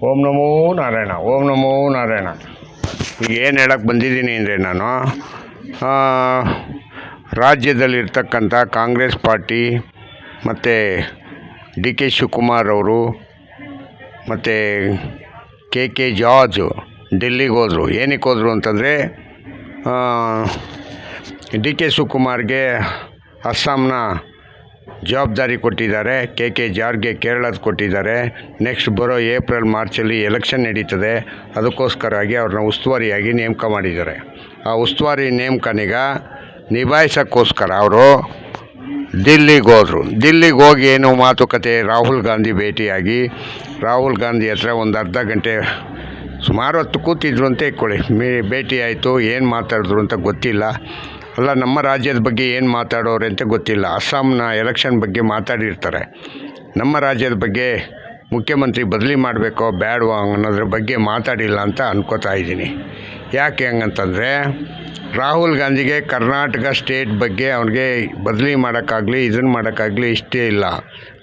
ಓಂ ನಮೋ ನಾರಾಯಣ, ಓಂ ನಮೋ ನಾರಾಯಣ. ಈಗ ಏನು ಹೇಳಕ್ಕೆ ಬಂದಿದ್ದೀನಿ ಅಂದರೆ ನಾನು ರಾಜ್ಯದಲ್ಲಿರ್ತಕ್ಕಂಥ ಕಾಂಗ್ರೆಸ್ ಪಾರ್ಟಿ ಮತ್ತು ಡಿ ಕೆ ಶಿವಕುಮಾರ್ ಅವರು ಮತ್ತು ಕೆ ಜಾರ್ಜು ಡೆಲ್ಲಿಗೆ ಹೋದರು. ಏನಕ್ಕೆ ಹೋದರು ಅಂತಂದರೆ ಡಿ ಕೆ ಶಿವಕುಮಾರ್ಗೆ ಅಸ್ಸಾಂನ ಜವಾಬ್ದಾರಿ ಕೊಟ್ಟಿದ್ದಾರೆ, ಕೆ ಜಾರ್ಗೆ ಕೇರಳದ ಕೊಟ್ಟಿದ್ದಾರೆ. ನೆಕ್ಸ್ಟ್ ಬರೋ ಏಪ್ರಿಲ್ ಮಾರ್ಚಲ್ಲಿ ಎಲೆಕ್ಷನ್ ನಡೀತದೆ. ಅದಕ್ಕೋಸ್ಕರವಾಗಿ ಅವ್ರನ್ನ ಉಸ್ತುವಾರಿಯಾಗಿ ನೇಮಕ ಮಾಡಿದ್ದಾರೆ. ಆ ಉಸ್ತುವಾರಿ ನೇಮಕನೀಗ ನಿಭಾಯಿಸೋಕ್ಕೋಸ್ಕರ ಅವರು ದಿಲ್ಲಿಗೆ ಹೋದರು. ದಿಲ್ಲಿಗೆ ಹೋಗಿ ಏನು ಮಾತುಕತೆ, ರಾಹುಲ್ ಗಾಂಧಿ ಭೇಟಿಯಾಗಿ ರಾಹುಲ್ ಗಾಂಧಿ ಹತ್ರ ಒಂದು ಅರ್ಧ ಗಂಟೆ ಸುಮಾರು ಹೊತ್ತು ಕೂತಿದ್ರು ಅಂತ ಇಟ್ಕೊಳ್ಳಿ. ಭೇಟಿ ಆಯಿತು. ಏನು ಮಾತಾಡಿದ್ರು ಅಂತ ಗೊತ್ತಿಲ್ಲ. ಅಲ್ಲ, ನಮ್ಮ ರಾಜ್ಯದ ಬಗ್ಗೆ ಏನು ಮಾತಾಡೋರೆ ಅಂತ ಗೊತ್ತಿಲ್ಲ. ಅಸ್ಸಾಂನ ಎಲೆಕ್ಷನ್ ಬಗ್ಗೆ ಮಾತಾಡಿರ್ತಾರೆ. ನಮ್ಮ ರಾಜ್ಯದ ಬಗ್ಗೆ ಮುಖ್ಯಮಂತ್ರಿ ಬದಲಿ ಮಾಡಬೇಕೋ ಬೇಡವೋ ಅನ್ನೋದ್ರ ಬಗ್ಗೆ ಮಾತಾಡಿಲ್ಲ ಅಂತ ಅನ್ಕೋತಾ ಇದ್ದೀನಿ. ಯಾಕೆ ಹಂಗಂತಂದರೆ ರಾಹುಲ್ ಗಾಂಧಿಗೆ ಕರ್ನಾಟಕ ಸ್ಟೇಟ್ ಬಗ್ಗೆ ಅವ್ನಿಗೆ ಬದಲಿ ಮಾಡೋಕ್ಕಾಗಲಿ ಇದನ್ನು ಮಾಡೋಕ್ಕಾಗಲಿ ಇಷ್ಟೇ ಇಲ್ಲ.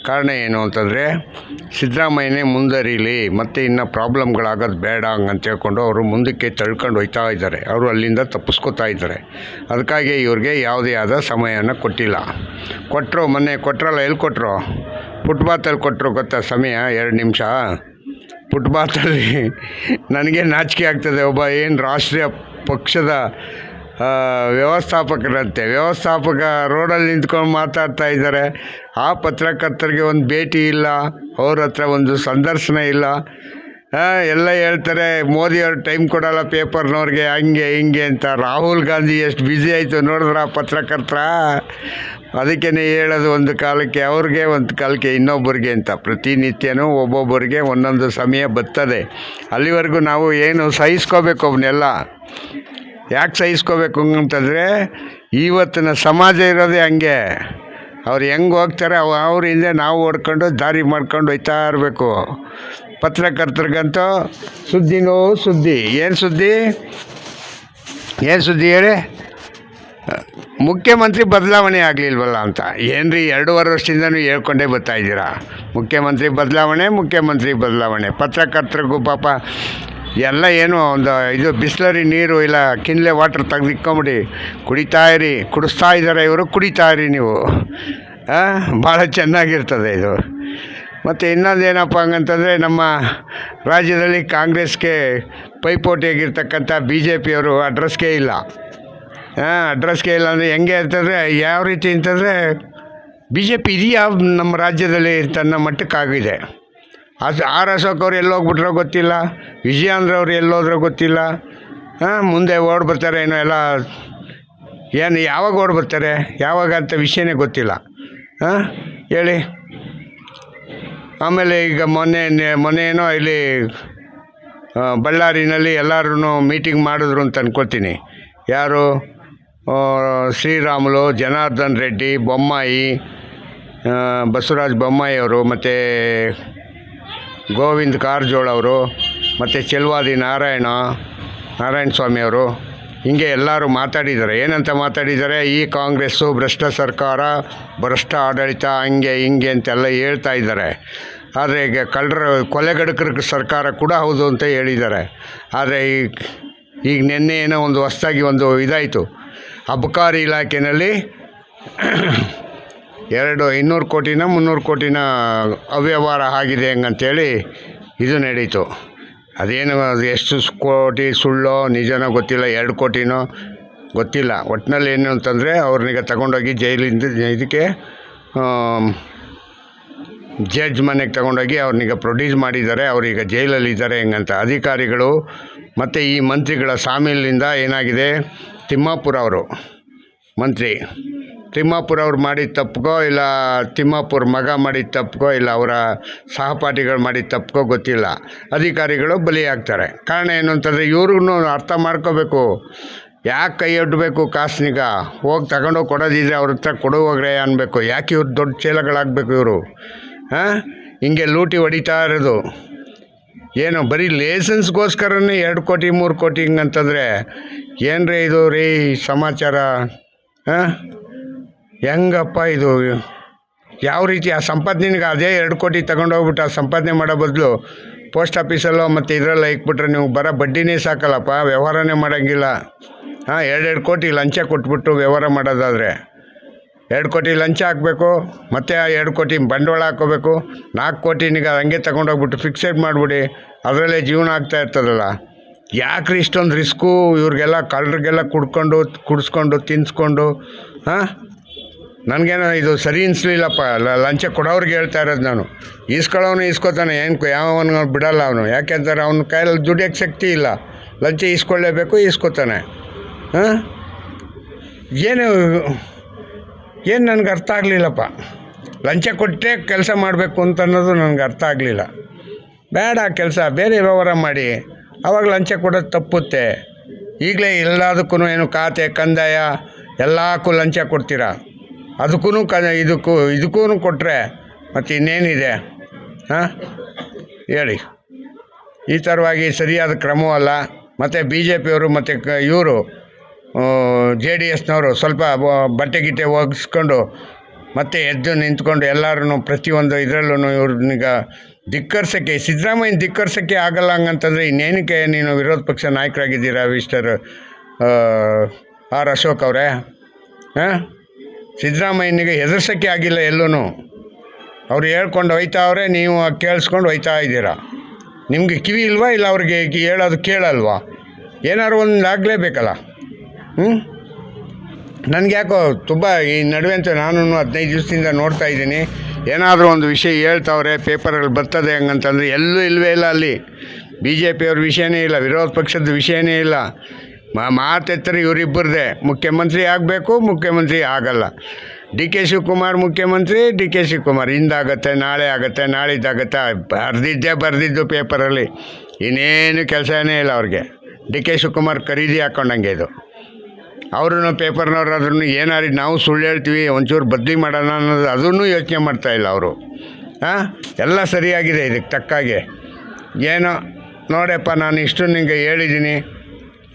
ಕಾರಣ ಏನು ಅಂತಂದರೆ ಸಿದ್ದರಾಮಯ್ಯನೇ ಮುಂದರಿಲಿ, ಮತ್ತು ಇನ್ನು ಪ್ರಾಬ್ಲಮ್ಗಳಾಗೋದು ಬೇಡ ಹಂಗಂತ ಹೇಳ್ಕೊಂಡು ಅವರು ಮುಂದಕ್ಕೆ ತಳ್ಕೊಂಡು ಹೋಗ್ತಾ ಇದ್ದಾರೆ. ಅವರು ಅಲ್ಲಿಂದ ತಪ್ಪಿಸ್ಕೋತಾ ಇದ್ದಾರೆ. ಅದಕ್ಕಾಗಿ ಇವ್ರಿಗೆ ಯಾವುದೇ ಆದ ಸಮಯನ ಕೊಟ್ಟಿಲ್ಲ. ಮೊನ್ನೆ ಕೊಟ್ಟರಲ್ಲ, ಎಲ್ಲಿ ಕೊಟ್ಟರು? ಫುಟ್ಪಾತಲ್ಲಿ ಕೊಟ್ಟರು ಗೊತ್ತಾ ಸಮಯ? 2 ನಿಮಿಷ ಫುಟ್ಪಾತಲ್ಲಿ. ನನಗೆ ನಾಚಿಕೆ ಆಗ್ತದೆ. ಒಬ್ಬ ಏನು ರಾಷ್ಟ್ರೀಯ ಪಕ್ಷದ ವ್ಯವಸ್ಥಾಪಕ ರೋಡಲ್ಲಿ ನಿಂತ್ಕೊಂಡು ಮಾತಾಡ್ತಾ ಇದ್ದಾರೆ. ಆ ಪತ್ರಕರ್ತರಿಗೆ ಒಂದು ಭೇಟಿ ಇಲ್ಲ, ಅವ್ರ ಹತ್ರ ಒಂದು ಸಂದರ್ಶನ ಇಲ್ಲ. ಎಲ್ಲ ಹೇಳ್ತಾರೆ ಮೋದಿಯವ್ರು ಟೈಮ್ ಕೊಡೋಲ್ಲ ಪೇಪರ್ನವ್ರಿಗೆ, ಹಂಗೆ ಹಿಂಗೆ ಅಂತ. ರಾಹುಲ್ ಗಾಂಧಿ ಎಷ್ಟು ಬ್ಯುಸಿ ಆಯಿತು ನೋಡಿದ್ರ ಪತ್ರಕರ್ತರ. ಅದಕ್ಕೇ ಹೇಳೋದು, ಒಂದು ಕಾಲಕ್ಕೆ ಅವ್ರಿಗೆ, ಒಂದು ಕಾಲಕ್ಕೆ ಇನ್ನೊಬ್ಬರಿಗೆ ಅಂತ. ಪ್ರತಿನಿತ್ಯನೂ ಒಬ್ಬೊಬ್ಬರಿಗೆ ಒಂದೊಂದು ಸಮಯ ಬರ್ತದೆ. ಅಲ್ಲಿವರೆಗೂ ನಾವು ಏನು ಸಹಿಸ್ಕೋಬೇಕು ಅವನ್ನೆಲ್ಲ. ಯಾಕೆ ಸಹಿಸ್ಕೋಬೇಕು ಅಂತಂದರೆ ಇವತ್ತಿನ ಸಮಾಜ ಇರೋದೇ ಹಂಗೆ. ಅವ್ರು ಹೆಂಗೆ ಹೋಗ್ತಾರೆ ಅವ್ರ ಹಿಂದೆ ನಾವು ಓಡ್ಕೊಂಡು ದಾರಿ ಮಾಡ್ಕೊಂಡು ಹೋಯ್ತಾ ಇರಬೇಕು. ಪತ್ರಕರ್ತರಿಗಂತೂ ಸುದ್ದಿನೋ ಸುದ್ದಿ. ಏನು ಸುದ್ದಿ ಹೇಳಿ? ಮುಖ್ಯಮಂತ್ರಿ ಬದಲಾವಣೆ ಆಗಲಿಲ್ವಲ್ಲ ಅಂತ. ಏನ್ರಿ 2.5 ವರ್ಷದಿಂದನೂ ಹೇಳ್ಕೊಂಡೇ ಬರ್ತಾಯಿದ್ದೀರಾ ಮುಖ್ಯಮಂತ್ರಿ ಬದಲಾವಣೆ. ಪತ್ರಕರ್ತರಿಗೂ ಪಾಪ ಎಲ್ಲ ಏನು ಒಂದು ಇದು ಬಿಸ್ಲರಿ ನೀರು ಇಲ್ಲ ಕಿನ್ಲೆ ವಾಟರ್ ತೆಗೆದಿಕ್ಕೊಂಬಿಡಿ ಕುಡಿಸ್ತಾ ಇದ್ದಾರೆ ಇವರು. ಕುಡಿತಾಯಿರಿ ನೀವು, ಭಾಳ ಚೆನ್ನಾಗಿರ್ತದೆ ಇದು. ಮತ್ತು ಇನ್ನೊಂದೇನಪ್ಪ ಹಂಗಂತಂದರೆ ನಮ್ಮ ರಾಜ್ಯದಲ್ಲಿ ಕಾಂಗ್ರೆಸ್ಗೆ ಪೈಪೋಟಿಯಾಗಿರ್ತಕ್ಕಂಥ BJPಯವರು ಅಡ್ರೆಸ್ಗೆ ಇಲ್ಲ. ಅಂದರೆ ಹೆಂಗೆ ಅಂತಂದರೆ ಯಾವ ರೀತಿ ಅಂತಂದರೆ BJP ಇದೆಯಾ ನಮ್ಮ ರಾಜ್ಯದಲ್ಲಿ ತನ್ನ ಮಟ್ಟಕ್ಕಾಗಿದೆ. ಆರ್ ಅಶೋಕ್ ಅವ್ರು ಎಲ್ಲೋಗ್ಬಿಟ್ರೋ ಗೊತ್ತಿಲ್ಲ, ವಿಜಯೇಂದ್ರ ಅವ್ರು ಎಲ್ಲೋದ್ರೋ ಗೊತ್ತಿಲ್ಲ. ಮುಂದೆ ಓಡ್ ಬರ್ತಾರೆ ಏನೋ ಎಲ್ಲ. ಏನು ಯಾವಾಗ ಓಡ್ ಬರ್ತಾರೆ, ಯಾವಾಗ ಅಂತ ವಿಷಯನೇ ಗೊತ್ತಿಲ್ಲ. ಹೇಳಿ. ಆಮೇಲೆ ಈಗ ಮೊನ್ನೆ ಏನೋ ಇಲ್ಲಿ ಬಳ್ಳಾರಿನಲ್ಲಿ ಎಲ್ಲರೂ ಮೀಟಿಂಗ್ ಮಾಡಿದ್ರು ಅಂತ ಅಂದ್ಕೊಳ್ತೀನಿ. ಯಾರು? ಶ್ರೀರಾಮುಲು, ಜನಾರ್ದನ್ ರೆಡ್ಡಿ, ಬೊಮ್ಮಾಯಿ, ಬಸವರಾಜ ಬೊಮ್ಮಾಯಿ ಅವರು, ಮತ್ತು ಗೋವಿಂದ ಕಾರಜೋಳ ಅವರು, ಮತ್ತು ಚೆಲುವಾದಿ ನಾರಾಯಣ ಸ್ವಾಮಿ ಅವರು, ಹೀಗೆ ಎಲ್ಲರೂ ಮಾತಾಡಿದ್ದಾರೆ. ಏನಂತ ಮಾತಾಡಿದ್ದಾರೆ? ಈ ಕಾಂಗ್ರೆಸ್ಸು ಭ್ರಷ್ಟ ಸರ್ಕಾರ, ಭ್ರಷ್ಟ ಆಡಳಿತ, ಹಂಗೆ ಹಿಂಗೆ ಅಂತೆಲ್ಲ ಹೇಳ್ತಾ ಇದ್ದಾರೆ. ಆದರೆ ಈಗ ಕೊಲೆಗಡಕರ ಸರ್ಕಾರ ಕೂಡ ಹೌದು ಅಂತ ಹೇಳಿದ್ದಾರೆ. ಆದರೆ ಈಗ ನಿನ್ನೆ ಏನೋ ಒಂದು ಹೊಸದಾಗಿ ಒಂದು ಇದಾಯಿತು. ಅಬಕಾರಿ ಇಲಾಖೆಯಲ್ಲಿ 200 ಕೋಟಿನ 300 ಕೋಟಿನ ಅವ್ಯವಹಾರ ಆಗಿದೆ ಹೆಂಗಂತೇಳಿ ಇದು ನಡೀತು. ಅದೇನು ಎಷ್ಟು ಕೋಟಿ ಸುಳ್ಳೋ ನಿಜನೋ ಗೊತ್ತಿಲ್ಲ, 2 ಕೋಟಿನೋ ಗೊತ್ತಿಲ್ಲ. ಒಟ್ಟಿನಲ್ಲಿ ಏನು ಅಂತಂದರೆ ಅವ್ರನ್ನೀಗ ತಗೊಂಡೋಗಿ ಜೈಲಿಂದ ಇದಕ್ಕೆ ಜಡ್ಜ್ ಮನೆಗೆ ತಗೊಂಡೋಗಿ ಅವ್ರನ್ನೀಗ ಪ್ರೊಡ್ಯೂಸ್ ಮಾಡಿದ್ದಾರೆ. ಅವರೀಗ ಜೈಲಲ್ಲಿದ್ದಾರೆ ಹೆಂಗಂತ. ಅಧಿಕಾರಿಗಳು ಮತ್ತು ಈ ಮಂತ್ರಿಗಳ ಸಾಮಿಲಿಂದ ಏನಾಗಿದೆ, ತಿಮ್ಮಾಪುರ ಅವರು ಮಂತ್ರಿ, ತಿಮ್ಮಾಪುರ ಅವ್ರು ಮಾಡಿದ ತಪ್ಪುಗೋ, ಇಲ್ಲ ತಿಮ್ಮಾಪುರ ಮಗ ಮಾಡಿದ ತಪ್ಪುಗೋ, ಇಲ್ಲ ಅವರ ಸಹಪಾಠಿಗಳು ಮಾಡಿದ ತಪ್ಪುಗೋ ಗೊತ್ತಿಲ್ಲ, ಅಧಿಕಾರಿಗಳು ಬಲಿಯಾಗ್ತಾರೆ. ಕಾರಣ ಏನು ಅಂತಂದರೆ ಇವ್ರಿಗೂ ಅರ್ಥ ಮಾಡ್ಕೋಬೇಕು. ಯಾಕೆ ಕೈ ಒಡ್ಡಬೇಕು ಕಾಸ್ನಿಗ? ಹೋಗಿ ತಗೊಂಡೋಗಿ ಕೊಡೋದಿದ್ರೆ ಅವ್ರ ಹತ್ರ ಕೊಡುವಾಗ್ರೆ ಅನ್ಬೇಕು. ಯಾಕೆ ಇವ್ರು ದೊಡ್ಡ ಚೇಲಗಳಾಗಬೇಕು ಇವರು? ಹಿಂಗೆ ಲೂಟಿ ಹೊಡಿತಾ ಇರೋದು ಏನು? ಬರೀ ಲೈಸೆನ್ಸ್ಗೋಸ್ಕರನೇ 2 ಕೋಟಿ 3 ಕೋಟಿ ಹಿಂಗಂತಂದರೆ ಏನ್ರಿ ಇದು ರೀ ಸಮಾಚಾರ? ಹೆಂಗಪ್ಪ ಇದು? ಯಾವ ರೀತಿ ಆ ಸಂಪತ್ತು ನಿನಗೆ ಅದೇ 2 ಕೋಟಿ ತಗೊಂಡೋಗ್ಬಿಟ್ಟು ಆ ಸಂಪಾದನೆ ಮಾಡೋ ಬದಲು ಪೋಸ್ಟ್ ಆಫೀಸಲ್ಲೋ ಮತ್ತು ಇದರಲ್ಲೋ ಇಕ್ಬಿಟ್ರೆ ನೀವು ಬರೋ ಬಡ್ಡಿನೇ ಸಾಕಲ್ಲಪ್ಪ, ವ್ಯವಹಾರನೇ ಮಾಡೋಂಗಿಲ್ಲ. 2 ಕೋಟಿ ಲಂಚ ಕೊಟ್ಬಿಟ್ಟು ವ್ಯವಹಾರ ಮಾಡೋದಾದರೆ 2 ಕೋಟಿ ಲಂಚ ಹಾಕಬೇಕು, ಮತ್ತು ಆ 2 ಕೋಟಿ ಬಂಡವಾಳ ಹಾಕ್ಕೋಬೇಕು. 4 ಕೋಟಿ ನಿನಗೆ ಹಂಗೆ ತಗೊಂಡೋಗ್ಬಿಟ್ಟು ಫಿಕ್ಸೆಡ್ ಮಾಡಿಬಿಡಿ, ಅದರಲ್ಲೇ ಜೀವನ ಆಗ್ತಾ ಇರ್ತದಲ್ಲ. ಯಾಕ್ರಿ ಇಷ್ಟೊಂದು ರಿಸ್ಕು ಇವ್ರಿಗೆಲ್ಲ ಕಳ್ಳರಿಗೆಲ್ಲ ಕುಡಿಸ್ಕೊಂಡು ತಿನ್ನಿಸ್ಕೊಂಡು? ನನಗೇನೋ ಇದು ಸರಿ ಅನಿಸ್ಲಿಲ್ಲಪ್ಪ. ಲಂಚ ಕೊಡೋರಿಗೆ ಹೇಳ್ತಾ ಇರೋದು ನಾನು. ಈಸ್ಕೊಳ್ಳೋನು ಈಸ್ಕೊತಾನೆ, ಏನು ಯಾವನು ಬಿಡಲ್ಲ ಅವನು. ಯಾಕೆಂತಾರೆ ಅವನ ಕೈಯಲ್ಲಿ ದುಡಿಯೋಕ್ಕೆ ಶಕ್ತಿ ಇಲ್ಲ, ಲಂಚ ಈಸ್ಕೊಳ್ಳೇಬೇಕು, ಈಸ್ಕೊತಾನೆ. ಏನು ನನಗೆ ಅರ್ಥ ಆಗಲಿಲ್ಲಪ್ಪ. ಲಂಚ ಕೊಟ್ಟರೆ ಕೆಲಸ ಮಾಡಬೇಕು ಅಂತ ಅನ್ನೋದು ನನಗೆ ಅರ್ಥ ಆಗಲಿಲ್ಲ. ಬೇಡ ಕೆಲಸ, ಬೇರೆ ವ್ಯವಹಾರ ಮಾಡಿ. ಆವಾಗ ಲಂಚ ಕೊಡೋದು ತಪ್ಪುತ್ತೆ. ಈಗಲೇ ಎಲ್ಲದಕ್ಕೂ ಏನು ಖಾತೆ ಕಂದಾಯ ಎಲ್ಲಕ್ಕೂ ಲಂಚ ಕೊಡ್ತೀರಾ, ಅದಕ್ಕೂ ಇದಕ್ಕೂ ಕೊಟ್ಟರೆ ಮತ್ತು ಇನ್ನೇನಿದೆ? ಹೇಳಿ. ಈ ಥರವಾಗಿ ಸರಿಯಾದ ಕ್ರಮವಲ್ಲ. ಮತ್ತು BJPಯವರು ಮತ್ತು ಇವರು JDSನವರು ಸ್ವಲ್ಪ ಬಟ್ಟೆ ಒಗ್ಸ್ಕೊಂಡು ಮತ್ತೆ ಎದ್ದು ನಿಂತ್ಕೊಂಡು ಎಲ್ಲರೂ ಪ್ರತಿಯೊಂದು ಇದರಲ್ಲೂ ಇವ್ರನ್ನೀಗ ಧಿಕ್ಕರಿಸೋಕ್ಕೆ, ಸಿದ್ದರಾಮಯ್ಯನ ಧಿಕ್ಕರಿಸೋಕ್ಕೆ ಆಗಲ್ಲ ಹಂಗಂತಂದರೆ ಇನ್ನೇನಕ್ಕೆ ನೀನು ವಿರೋಧ ಪಕ್ಷ ನಾಯಕರಾಗಿದ್ದೀರಾ ಮಿಸ್ಟರ್ ಅಶೋಕ್ ಅವರೇ? ಸಿದ್ದರಾಮಯ್ಯನಿಗೆ ಹೆದರ್ಸೋಕ್ಕೆ ಆಗಿಲ್ಲ ಎಲ್ಲೂ. ಅವ್ರು ಹೇಳ್ಕೊಂಡು ಹೋಯ್ತಾವ್ರೆ, ನೀವು ಕೇಳಿಸ್ಕೊಂಡು ಹೋಯ್ತಾ ಇದ್ದೀರಾ. ನಿಮಗೆ ಕಿವಿ ಇಲ್ವಾ? ಇಲ್ಲ ಅವ್ರಿಗೆ ಹೇಳೋದು ಕೇಳಲ್ವಾ? ಏನಾದ್ರು ಒಂದು ಆಗಲೇಬೇಕಲ್ಲ. ನನಗೆ ಯಾಕೋ ತುಂಬ ಈ ನಡುವೆ ಅಂತೂ ನಾನು 15 ದಿವಸದಿಂದ ನೋಡ್ತಾ ಇದ್ದೀನಿ, ಏನಾದರೂ ಒಂದು ವಿಷಯ ಹೇಳ್ತಾವ್ರೆ, ಪೇಪರಲ್ಲಿ ಬರ್ತದೆ ಹಂಗಂತಂದರೆ ಎಲ್ಲೂ ಇಲ್ಲವೇ ಇಲ್ಲ. ಅಲ್ಲಿ BJPಯವ್ರ ವಿಷಯನೇ ಇಲ್ಲ, ವಿರೋಧ ಪಕ್ಷದ ವಿಷಯನೇ ಇಲ್ಲ. ಮಾತೆತ್ತರೆ ಇವರಿಬ್ಬರದೇ. ಮುಖ್ಯಮಂತ್ರಿ ಆಗಬೇಕು, ಮುಖ್ಯಮಂತ್ರಿ ಆಗಲ್ಲ. DK ಶಿವಕುಮಾರ್ ಮುಖ್ಯಮಂತ್ರಿ, DK ಶಿವಕುಮಾರ್ ಇಂದಾಗತ್ತೆ, ನಾಳೆ ಆಗುತ್ತೆ, ನಾಳಿದ್ದಾಗತ್ತೆ. ಬರೆದಿದ್ದು ಪೇಪರಲ್ಲಿ. ಇನ್ನೇನು ಕೆಲಸನೇ ಇಲ್ಲ ಅವ್ರಿಗೆ. DK ಶಿವಕುಮಾರ್ ಖರೀದಿ ಹಾಕ್ಕೊಂಡಂಗೆ ಇದು. ಅವ್ರೂ ಪೇಪರ್ನವ್ರಾದ್ರೂ ಏನಾರು ನಾವು ಸುಳ್ಳು ಹೇಳ್ತೀವಿ, ಒಂಚೂರು ಬದಲಿ ಮಾಡೋಣ ಅನ್ನೋದು ಅದನ್ನು ಯೋಚನೆ ಮಾಡ್ತಾಯಿಲ್ಲ ಅವರು. ಎಲ್ಲ ಸರಿಯಾಗಿದೆ ಇದಕ್ಕೆ ತಕ್ಕಾಗೆ. ಏನೋ ನೋಡಪ್ಪ, ನಾನು ಇಷ್ಟು ನಿಮಗೆ ಹೇಳಿದ್ದೀನಿ.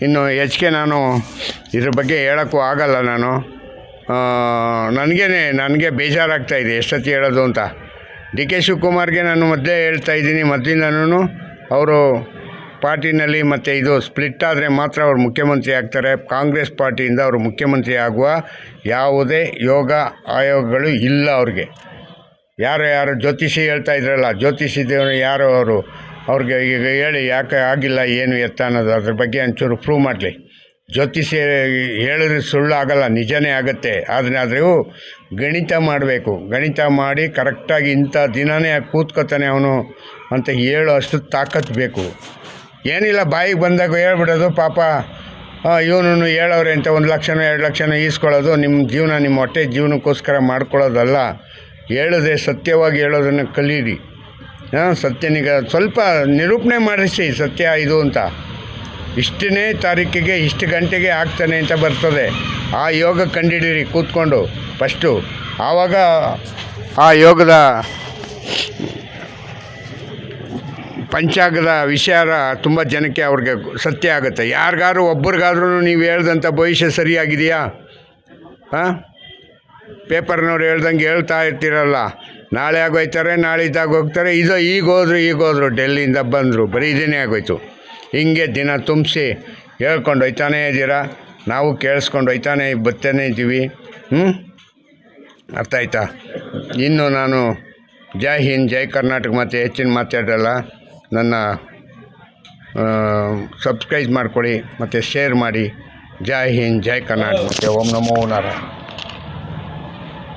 ಇನ್ನು ಹೆಚ್ಚಿಗೆ ನಾನು ಇದ್ರ ಬಗ್ಗೆ ಹೇಳೋಕ್ಕೂ ಆಗಲ್ಲ. ನನಗೆ ಬೇಜಾರಾಗ್ತಾಯಿದೆ ಎಷ್ಟೊತ್ತಿ ಹೇಳೋದು ಅಂತ. DK ಶಿವಕುಮಾರ್ಗೆ ನಾನು ಮೊದಲೇ ಹೇಳ್ತಾ ಇದ್ದೀನಿ, ಮೊದಲಿಂದನೂ ಅವರು ಪಾರ್ಟಿನಲ್ಲಿ ಮತ್ತು ಇದು ಸ್ಪ್ಲಿಟ್ ಆದರೆ ಮಾತ್ರ ಅವರು ಮುಖ್ಯಮಂತ್ರಿ ಆಗ್ತಾರೆ. ಕಾಂಗ್ರೆಸ್ ಪಾರ್ಟಿಯಿಂದ ಅವರು ಮುಖ್ಯಮಂತ್ರಿ ಆಗುವ ಯಾವುದೇ ಯೋಗ ಆಯೋಗಗಳು ಇಲ್ಲ ಅವ್ರಿಗೆ. ಯಾರು ಜ್ಯೋತಿಷಿ ಹೇಳ್ತಾ ಇದ್ರಲ್ಲ, ಜ್ಯೋತಿಷಿ ದೇವರು ಯಾರು ಅವ್ರಿಗೆ ಈಗ ಹೇಳಿ ಯಾಕೆ ಆಗಿಲ್ಲ ಏನು ಎತ್ತ ಅನ್ನೋದು ಅದ್ರ ಬಗ್ಗೆ ಒಂಚೂರು ಪ್ರೂವ್ ಮಾಡಲಿ. ಜ್ಯೋತಿಷಿ ಹೇಳಿದ್ರೆ ಸುಳ್ಳು ಆಗಲ್ಲ, ನಿಜನೇ ಆಗುತ್ತೆ. ಆದರೂ ಗಣಿತ ಮಾಡಬೇಕು. ಗಣಿತ ಮಾಡಿ ಕರೆಕ್ಟಾಗಿ ಇಂಥ ದಿನವೇ ಕೂತ್ಕೊತಾನೆ ಅವನು ಅಂತ ಹೇಳೋ ಅಷ್ಟು ತಾಕತ್ತು ಬೇಕು. ಏನಿಲ್ಲ, ಬಾಯಿಗೆ ಬಂದಾಗ ಹೇಳ್ಬಿಡೋದು. ಪಾಪ ಇವನು ಹೇಳೋರೆ ಅಂತ 1 ಲಕ್ಷನೋ 2 ಲಕ್ಷನೋ ಈಸ್ಕೊಳ್ಳೋದು. ನಿಮ್ಮ ಜೀವನ, ನಿಮ್ಮ ಹೊಟ್ಟೆ ಜೀವನಕ್ಕೋಸ್ಕರ ಮಾಡ್ಕೊಳ್ಳೋದಲ್ಲ. ಹೇಳಿದ್ರೆ ಸತ್ಯವಾಗಿ ಹೇಳೋದನ್ನು ಕಲೀರಿ. ಸತ್ಯನಿಗೆ ಸ್ವಲ್ಪ ನಿರೂಪಣೆ ಮಾಡಿಸಿ, ಸತ್ಯ ಇದು ಅಂತ. ಇಷ್ಟನೇ ತಾರೀಕಿಗೆ ಇಷ್ಟು ಗಂಟೆಗೆ ಆಗ್ತಾನೆ ಅಂತ ಬರ್ತದೆ. ಆ ಯೋಗ ಕಂಡಿಡೀರಿ ಕೂತ್ಕೊಂಡು ಫಸ್ಟು. ಆವಾಗ ಆ ಯೋಗದ ಪಂಚಾಂಗದ ವಿಷಯ ತುಂಬ ಜನಕ್ಕೆ ಅವ್ರಿಗೆ ಸತ್ಯ ಆಗುತ್ತೆ. ಯಾರಿಗಾದ್ರೂ ಒಬ್ರಿಗಾದ್ರೂ ನೀವು ಹೇಳ್ದಂಥ ಭವಿಷ್ಯ ಸರಿಯಾಗಿದೆಯಾ? ಪೇಪರ್ನವ್ರು ಹೇಳ್ದಂಗೆ ಹೇಳ್ತಾ ಇರ್ತೀರಲ್ಲ, ನಾಳೆ ಆಗೋಯ್ತಾರೆ, ನಾಳಿದ್ದಾಗ ಹೋಗ್ತಾರೆ, ಈಗ ಹೋದ್ರು ಡೆಲ್ಲಿಯಿಂದ ಬಂದರು, ಬರೀ ಇದೇನೇ ಆಗೋಯ್ತು. ಹಿಂಗೆ ದಿನ ತುಂಬಿಸಿ ಹೇಳ್ಕೊಂಡು ಹೋಯ್ತಾನೇ ಇದ್ದೀರಾ. ನಾವು ಕೇಳಿಸ್ಕೊಂಡು ಹೋಯ್ತಾನೆ ಬರ್ತಾನೆ ಇದ್ದೀವಿ. ಅರ್ಥ ಆಯ್ತಾ? ಇನ್ನು ನಾನು ಜೈ ಹಿಂದ್, ಜೈ ಕರ್ನಾಟಕ ಮತ್ತು ಹೆಚ್ಚಿನ ಮಾತಾಡಲ್ಲ. ನನ್ನ ಸಬ್ಸ್ಕ್ರೈಬ್ ಮಾಡ್ಕೊಳ್ಳಿ ಮತ್ತು ಶೇರ್ ಮಾಡಿ. ಜೈ ಹಿಂದ್, ಜೈ ಕರ್ನಾಟಕ ಮತ್ತು ಓಂ ನಮೋ ನಾರಾಯಣ.